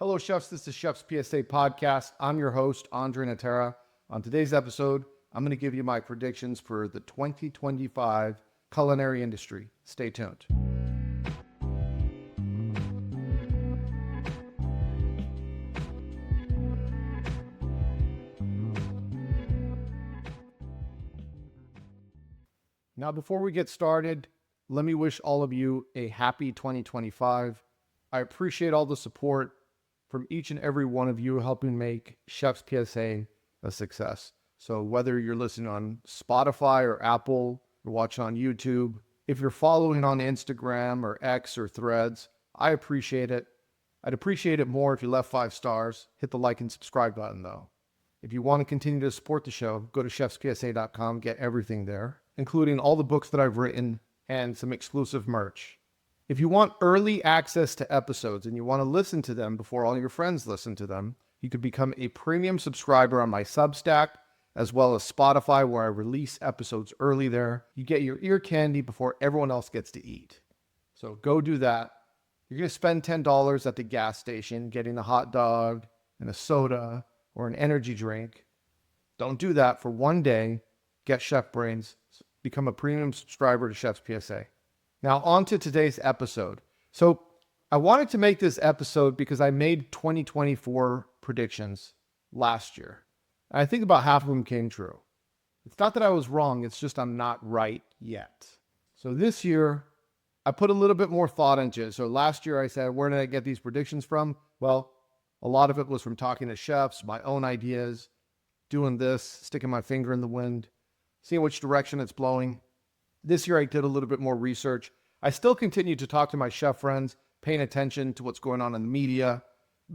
Hello, chefs. This is Chef's PSA Podcast. I'm your host, André Natera. On today's episode, I'm going to give you my predictions for the 2025 culinary industry. Stay tuned. Now, before we get started, let me wish all of you a happy 2025. I appreciate all the support from each and every one of you helping make Chef's PSA a success. So whether you're listening on Spotify or Apple or watching on YouTube, if you're following on Instagram or X or Threads, I appreciate it. I'd appreciate it more if you left 5 stars. Hit the like and subscribe button though. If you want to continue to support the show, go to chefspsa.com, get everything there, including all the books that I've written and some exclusive merch. If you want early access to episodes and you want to listen to them before all your friends listen to them, you could become a premium subscriber on my Substack, as well as Spotify, where I release episodes early there. You get your ear candy before everyone else gets to eat. So go do that. You're going to spend $10 at the gas station getting a hot dog and a soda or an energy drink. Don't do that for one day. Get Chef Brains. Become a premium subscriber to Chef's PSA. Now, on to today's episode. So, I wanted to make this episode because I made 2024 predictions last year. I think about half of them came true. It's not that I was wrong, it's just I'm not right yet. So this year, I put a little bit more thought into it. So last year I said, where did I get these predictions from? Well, a lot of it was from talking to chefs, my own ideas, doing this, sticking my finger in the wind, seeing which direction it's blowing. This year I did a little bit more research. I still continue to talk to my chef friends, paying attention to what's going on in the media,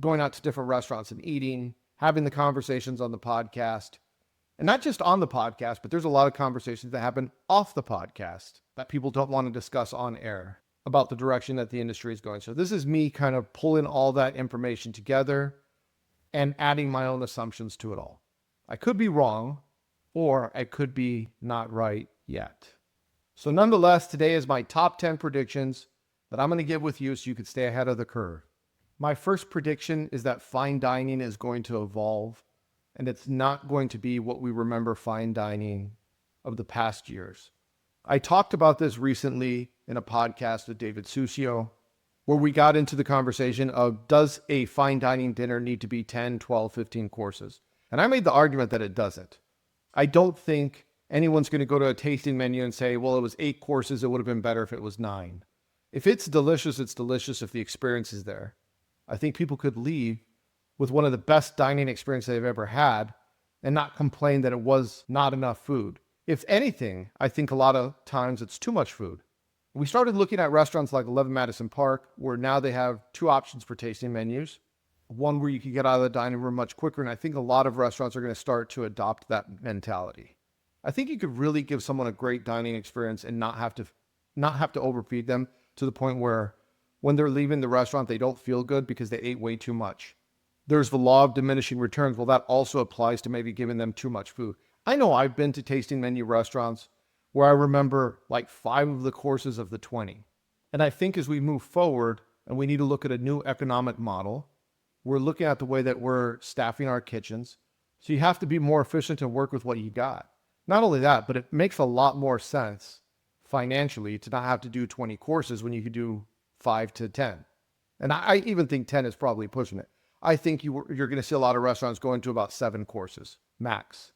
going out to different restaurants and eating, having the conversations on the podcast. And not just on the podcast, but there's a lot of conversations that happen off the podcast that people don't want to discuss on air about the direction that the industry is going. So this is me kind of pulling all that information together and adding my own assumptions to it all. I could be wrong, or I could be not right yet. So nonetheless, today is my top 10 predictions that I'm going to give with you so you can stay ahead of the curve. My first prediction is that fine dining is going to evolve, and it's not going to be what we remember fine dining of the past years. I talked about this recently in a podcast with David Susio, where we got into the conversation of, does a fine dining dinner need to be 10, 12, 15 courses? And I made the argument that it doesn't. I don't think anyone's going to go to a tasting menu and say, well, it was 8 courses. It would have been better if it was 9. If it's delicious, it's delicious if the experience is there. I think people could leave with one of the best dining experiences they've ever had and not complain that it was not enough food. If anything, I think a lot of times it's too much food. We started looking at restaurants like 11 Madison Park, where now they have 2 options for tasting menus. One where you can get out of the dining room much quicker. And I think a lot of restaurants are going to start to adopt that mentality. I think you could really give someone a great dining experience and not have to overfeed them to the point where when they're leaving the restaurant, they don't feel good because they ate way too much. There's the law of diminishing returns. Well, that also applies to maybe giving them too much food. I know I've been to tasting menu restaurants where I remember like 5 of the courses of the 20. And I think as we move forward and we need to look at a new economic model, we're looking at the way that we're staffing our kitchens. So you have to be more efficient and work with what you got. Not only that, but it makes a lot more sense financially to not have to do 20 courses when you could do 5 to 10. And I even think 10 is probably pushing it. I think you're going to see a lot of restaurants going to about 7 courses max.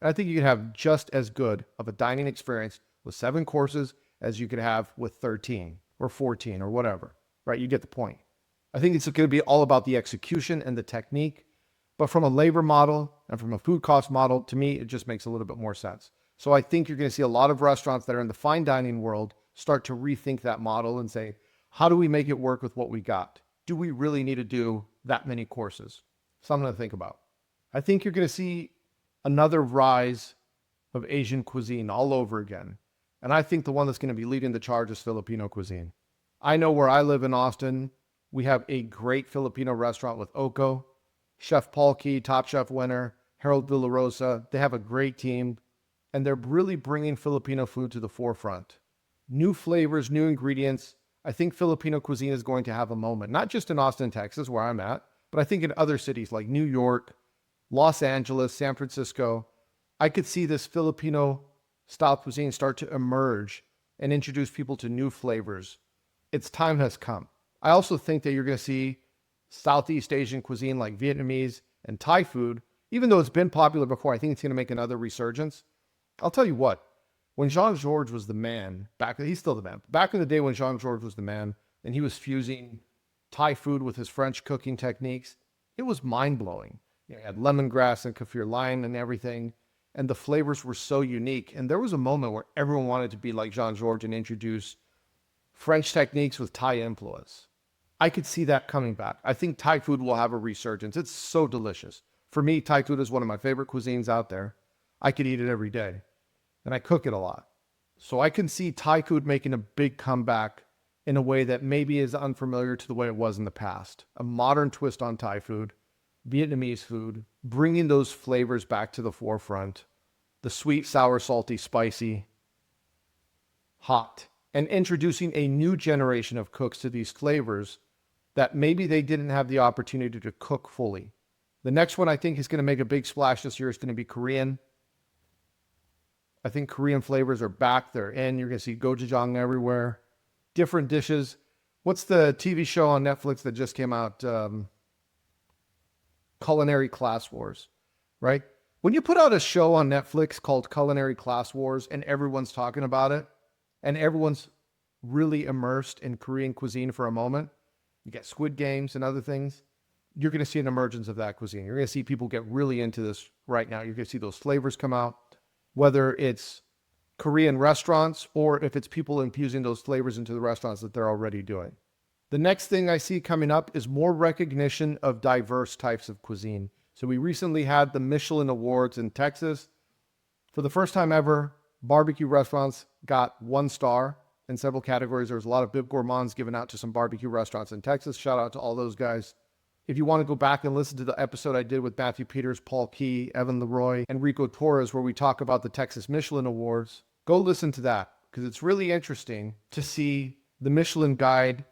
And I think you can have just as good of a dining experience with 7 courses as you could have with 13 or 14 or whatever, right? You get the point. I think it's going to be all about the execution and the technique. But from a labor model and from a food cost model, to me, it just makes a little bit more sense. So I think you're going to see a lot of restaurants that are in the fine dining world start to rethink that model and say, how do we make it work with what we got? Do we really need to do that many courses? Something to think about. I think you're going to see another rise of Asian cuisine all over again. And I think the one that's going to be leading the charge is Filipino cuisine. I know where I live in Austin, we have a great Filipino restaurant with Oko. Chef Paul Key, Top Chef winner, Harold Villarosa. They have a great team, and they're really bringing Filipino food to the forefront. New flavors, new ingredients. I think Filipino cuisine is going to have a moment, not just in Austin, Texas, where I'm at, But I think in other cities like New York, Los Angeles, San Francisco, I could see this Filipino style cuisine start to emerge and introduce people to new flavors. Its time has come. I also think that you're going to see Southeast Asian cuisine like Vietnamese and Thai food, even though it's been popular before, I think it's going to make another resurgence. I'll tell you what, when Jean-Georges was the man, he's still the man. Back in the day when Jean-Georges was the man and he was fusing Thai food with his French cooking techniques, it was mind-blowing. You had lemongrass and kaffir lime and everything, and the flavors were so unique. And there was a moment where everyone wanted to be like Jean-Georges and introduce French techniques with Thai influence. I could see that coming back. I think Thai food will have a resurgence. It's so delicious. For me, Thai food is one of my favorite cuisines out there. I could eat it every day, and I cook it a lot. So I can see Thai food making a big comeback in a way that maybe is unfamiliar to the way it was in the past. A modern twist on Thai food, Vietnamese food, bringing those flavors back to the forefront. The sweet, sour, salty, spicy, hot, and introducing a new generation of cooks to these flavors that maybe they didn't have the opportunity to cook fully. The next one I think is going to make a big splash this year is going to be Korean. I think Korean flavors are back. They're in. You're going to see gochujang everywhere. Different dishes. What's the TV show on Netflix that just came out? Culinary Class Wars, right? When you put out a show on Netflix called Culinary Class Wars and everyone's talking about it and everyone's really immersed in Korean cuisine for a moment, you get Squid Games and other things, you're going to see an emergence of that cuisine. You're going to see people get really into this right now. You're going to see those flavors come out, whether it's Korean restaurants or if it's people infusing those flavors into the restaurants that they're already doing. The next thing I see coming up is more recognition of diverse types of cuisine. So we recently had the Michelin Awards in Texas. For the first time ever, barbecue restaurants got 1 star in several categories. There was a lot of bib gourmands given out to some barbecue restaurants in Texas. Shout out to all those guys. If you want to go back and listen to the episode I did with Matthew Peters, Paul Key, Evan Leroy, and Rico Torres, where we talk about the Texas Michelin Awards, go listen to that because it's really interesting to see the Michelin Guide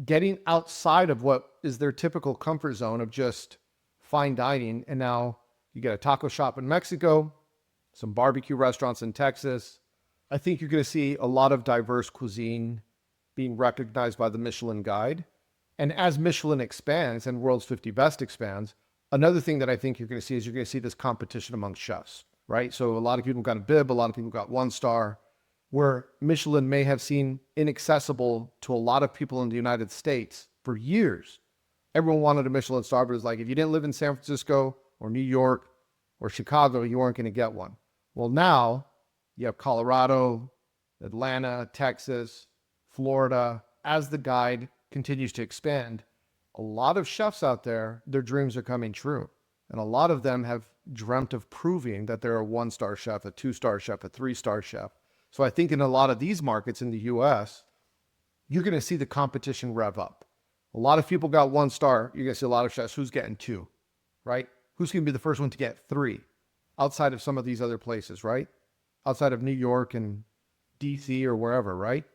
getting outside of what is their typical comfort zone of just fine dining. And now you get a taco shop in Mexico, some barbecue restaurants in Texas. I think you're going to see a lot of diverse cuisine being recognized by the Michelin Guide. And as Michelin expands and World's 50 Best expands, another thing that I think you're going to see is you're going to see this competition among chefs, right? So a lot of people got a bib, a lot of people got 1 star, where Michelin may have seemed inaccessible to a lot of people in the United States for years. Everyone wanted a Michelin star, but it was like, if you didn't live in San Francisco or New York or Chicago, you weren't going to get one. Well, now you have Colorado, Atlanta, Texas, Florida. As the guide continues to expand, a lot of chefs out there, their dreams are coming true. And a lot of them have dreamt of proving that they're a 1-star chef, a 2-star chef, a 3-star chef. So I think in a lot of these markets in the US, you're going to see the competition rev up. A lot of people got 1 star. You're going to see a lot of chefs. Who's getting 2, right? Who's going to be the first one to get 3 outside of some of these other places, right? Outside of New York and DC or wherever, right?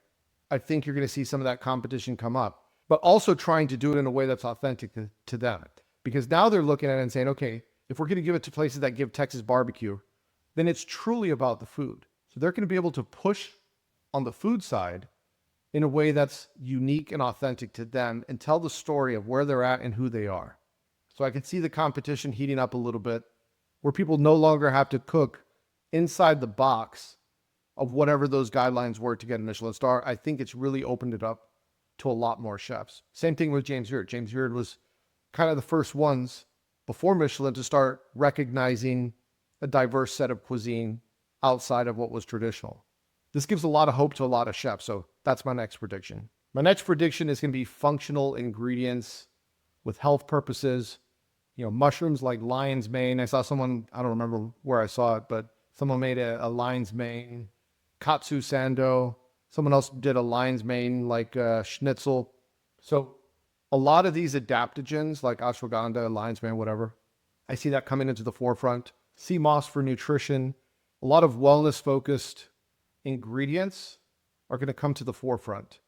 I think you're going to see some of that competition come up, but also trying to do it in a way that's authentic to them. Because now they're looking at it and saying, okay, if we're going to give it to places that give Texas barbecue, then it's truly about the food. So they're going to be able to push on the food side in a way that's unique and authentic to them and tell the story of where they're at and who they are. So I can see the competition heating up a little bit where people no longer have to cook inside the box of whatever those guidelines were to get a Michelin star. I think it's really opened it up to a lot more chefs. Same thing with James Beard. James Beard was kind of the first ones before Michelin to start recognizing a diverse set of cuisine outside of what was traditional. This gives a lot of hope to a lot of chefs. So that's my next prediction. My next prediction is going to be functional ingredients with health purposes. You know, mushrooms like lion's mane. I saw someone, I don't remember where I saw it, but someone made a lion's mane. Katsu sando. Someone else did a lion's mane like schnitzel. So a lot of these adaptogens like ashwagandha, lion's mane, whatever, I see that coming into the forefront. Sea moss for nutrition. A lot of wellness-focused ingredients are going to come to the forefront.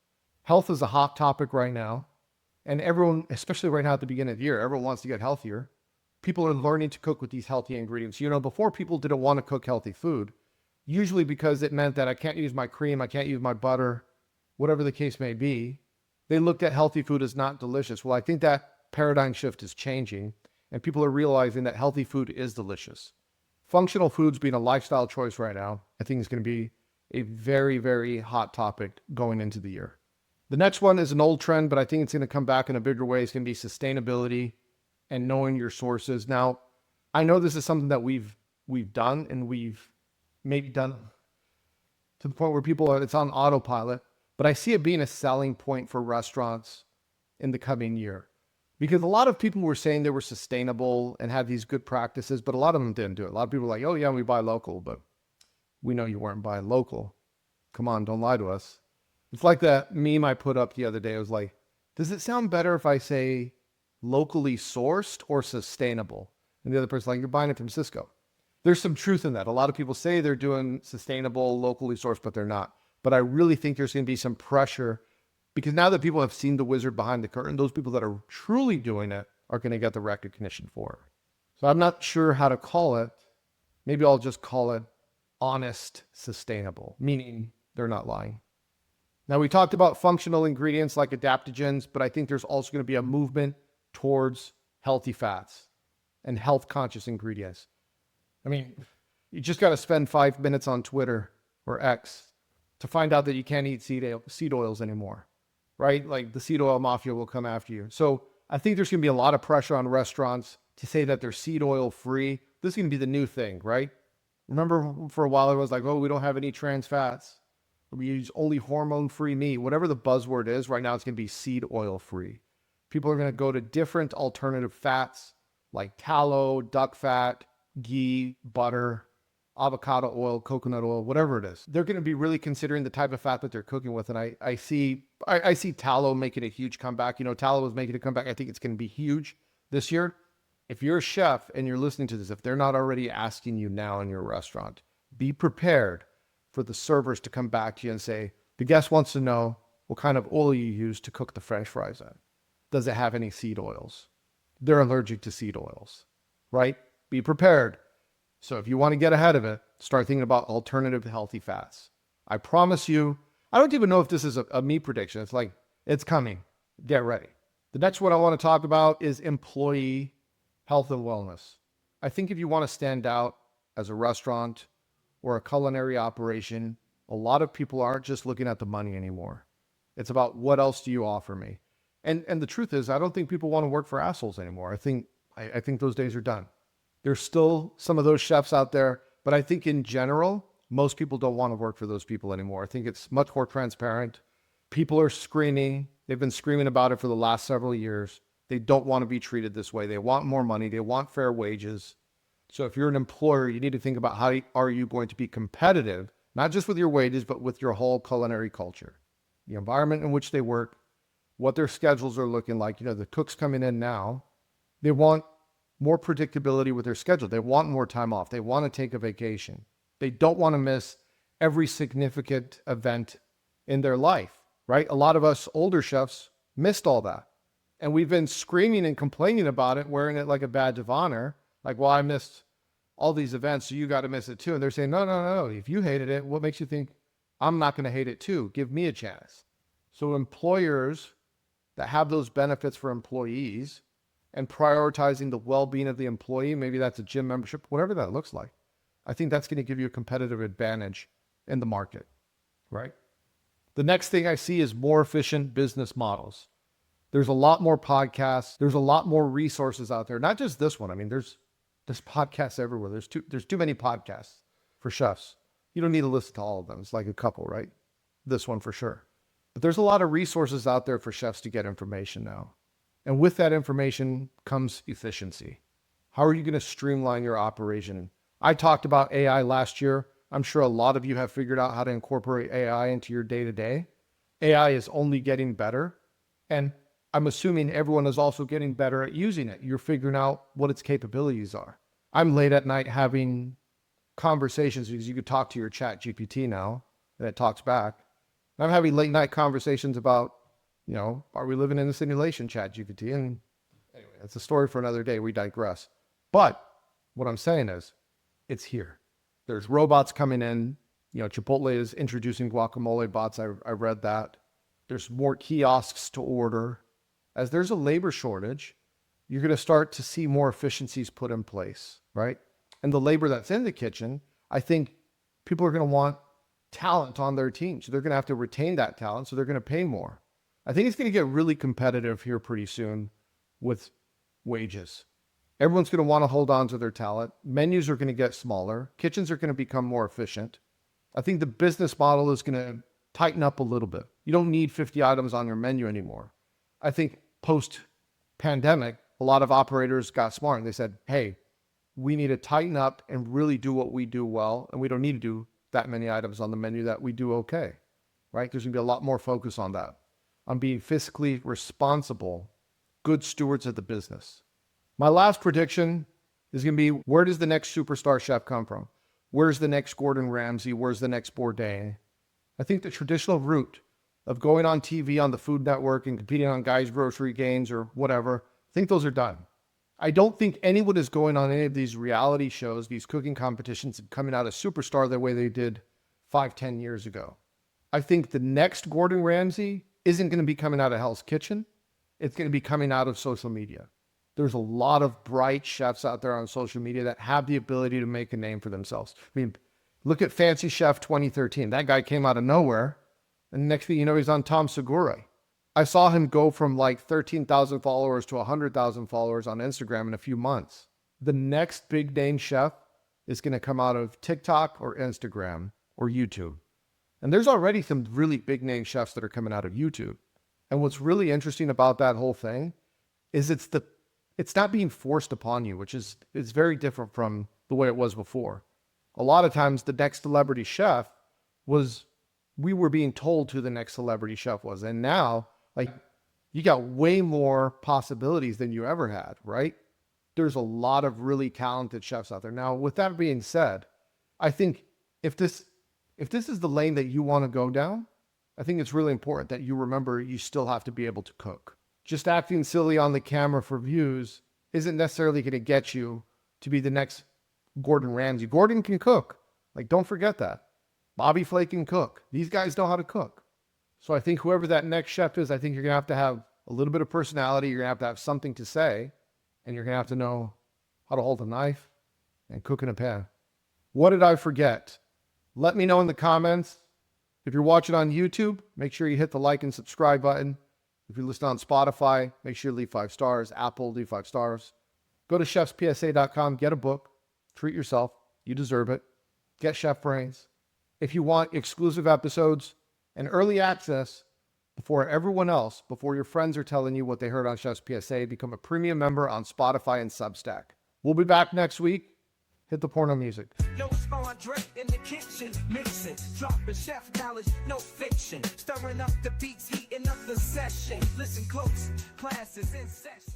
Health is a hot topic right now. And everyone, especially right now at the beginning of the year, everyone wants to get healthier. People are learning to cook with these healthy ingredients. Before people didn't want to cook healthy food, usually because it meant that I can't use my cream, I can't use my butter, whatever the case may be. They looked at healthy food as not delicious. Well, I think that paradigm shift is changing, and people are realizing that healthy food is delicious. Functional foods being a lifestyle choice right now, I think is going to be a very, very hot topic going into the year. The next one is an old trend, but I think it's going to come back in a bigger way. It's going to be sustainability and knowing your sources. Now, I know this is something that we've done, and we've maybe done to the point where it's on autopilot, but I see it being a selling point for restaurants in the coming year. Because a lot of people were saying they were sustainable and had these good practices, but a lot of them didn't do it. A lot of people were like, oh yeah, we buy local, but we know you weren't buying local. Come on, don't lie to us. It's like that meme I put up the other day. It was like, does it sound better if I say locally sourced or sustainable? And the other person's like, you're buying it from Cisco. There's some truth in that. A lot of people say they're doing sustainable, locally sourced, but they're not. But I really think there's going to be some pressure, because now that people have seen the wizard behind the curtain, those people that are truly doing it are going to get the recognition for it. So I'm not sure how to call it. Maybe I'll just call it honest, sustainable, meaning they're not lying. Now, we talked about functional ingredients like adaptogens, but I think there's also going to be a movement towards healthy fats and health-conscious ingredients. I mean, you just got to spend 5 minutes on Twitter or X to find out that you can't eat seed oils anymore, right? Like the seed oil mafia will come after you. So I think there's going to be a lot of pressure on restaurants to say that they're seed oil free. This is going to be the new thing, right? Remember for a while it was like, oh, we don't have any trans fats. We use only hormone-free meat. Whatever the buzzword is, right now it's going to be seed oil-free. People are going to go to different alternative fats like tallow, duck fat, ghee, butter, avocado oil, coconut oil, whatever it is. They're going to be really considering the type of fat that they're cooking with. And I see tallow making a huge comeback. Tallow was making a comeback. I think it's going to be huge this year. If you're a chef and you're listening to this, if they're not already asking you now in your restaurant, be prepared for the servers to come back to you and say, the guest wants to know what kind of oil you use to cook the French fries in. Does it have any seed oils? They're allergic to seed oils, right? Be prepared. So if you want to get ahead of it, start thinking about alternative healthy fats. I promise you, I don't even know if this is a me prediction. It's like, it's coming. Get ready. The next one I want to talk about is employee health and wellness. I think if you want to stand out as a restaurant or a culinary operation, a lot of people aren't just looking at the money anymore. It's about what else do you offer me? And the truth is, I don't think people want to work for assholes anymore. I think those days are done. There's still some of those chefs out there, but I think in general, most people don't want to work for those people anymore. I think it's much more transparent. People are screaming. They've been screaming about it for the last several years. They don't want to be treated this way. They want more money. They want fair wages. So if you're an employer, you need to think about how are you going to be competitive, not just with your wages, but with your whole culinary culture, the environment in which they work, what their schedules are looking like. The cooks coming in now, they want more predictability with their schedule. They want more time off. They want to take a vacation. They don't want to miss every significant event in their life, right? A lot of us older chefs missed all that. And we've been screaming and complaining about it, wearing it like a badge of honor. Like, well, I missed all these events, so you got to miss it too. And they're saying, no. If you hated it, what makes you think I'm not going to hate it too? Give me a chance. So employers that have those benefits for employees and prioritizing the well-being of the employee, maybe that's a gym membership, whatever that looks like, I think that's going to give you a competitive advantage in the market, right? The next thing I see is more efficient business models. There's a lot more podcasts. There's a lot more resources out there. Not just this one. I mean, there's podcasts everywhere. There's too many podcasts for chefs. You don't need to listen to all of them. It's like a couple, right? This one for sure. But there's a lot of resources out there for chefs to get information now. And with that information comes efficiency. How are you going to streamline your operation? I talked about AI last year. I'm sure a lot of you have figured out how to incorporate AI into your day-to-day. AI is only getting better. And I'm assuming everyone is also getting better at using it. You're figuring out what its capabilities are. I'm late at night having conversations because you could talk to your chat GPT now and it talks back. I'm having late night conversations about Are we living in a simulation, ChatGPT? And anyway, that's a story for another day. We digress. But what I'm saying is, it's here. There's robots coming in. Chipotle is introducing guacamole bots. I read that. There's more kiosks to order. As there's a labor shortage, you're going to start to see more efficiencies put in place, right? And the labor that's in the kitchen, I think people are going to want talent on their team. So they're going to have to retain that talent. So they're going to pay more. I think it's going to get really competitive here pretty soon with wages. Everyone's going to want to hold on to their talent. Menus are going to get smaller. Kitchens are going to become more efficient. I think the business model is going to tighten up a little bit. You don't need 50 items on your menu anymore. I think post-pandemic, a lot of operators got smart and they said, hey, we need to tighten up and really do what we do well. And we don't need to do that many items on the menu that we do okay, right? There's going to be a lot more focus on that, on being fiscally responsible, good stewards of the business. My last prediction is going to be, where does the next superstar chef come from? Where's the next Gordon Ramsay? Where's the next Bourdain? I think the traditional route of going on TV on the Food Network and competing on Guy's Grocery Games or whatever, I think those are done. I don't think anyone is going on any of these reality shows, these cooking competitions, and coming out a superstar the way they did 5-10 years ago. I think the next Gordon Ramsay isn't going to be coming out of Hell's Kitchen. It's going to be coming out of social media. There's a lot of bright chefs out there on social media that have the ability to make a name for themselves. I mean, look at Fancy Chef 2013. That guy came out of nowhere. And next thing you know, he's on Tom Segura. I saw him go from like 13,000 followers to 100,000 followers on Instagram in a few months. The next big name chef is going to come out of TikTok or Instagram or YouTube. And there's already some really big name chefs that are coming out of YouTube. And what's really interesting about that whole thing is it's not being forced upon you, which is very different from the way it was before. A lot of times the next celebrity chef we were being told who the next celebrity chef was. And now, you got way more possibilities than you ever had, right? There's a lot of really talented chefs out there. Now, with that being said, I think if this is the lane that you want to go down, I think it's really important that you remember you still have to be able to cook. Just acting silly on the camera for views isn't necessarily going to get you to be the next Gordon Ramsay. Gordon can cook. Don't forget that. Bobby Flay can cook. These guys know how to cook. So I think whoever that next chef is, I think you're going to have a little bit of personality. You're going to have something to say, and you're going to have to know how to hold a knife and cook in a pan. What did I forget? Let me know in the comments. If you're watching on YouTube, make sure you hit the like and subscribe button. If you're listening on Spotify, make sure you leave 5 stars. Apple, leave 5 stars. Go to chefspsa.com, get a book. Treat yourself. You deserve it. Get Chef Brains. If you want exclusive episodes and early access before everyone else, before your friends are telling you what they heard on Chef's PSA, become a premium member on Spotify and Substack. We'll be back next week. Hit the porno music. No André in the kitchen, mixing, dropping chef knowledge, no fiction, stirring up the beats, heating up the session. Listen close, classes in session.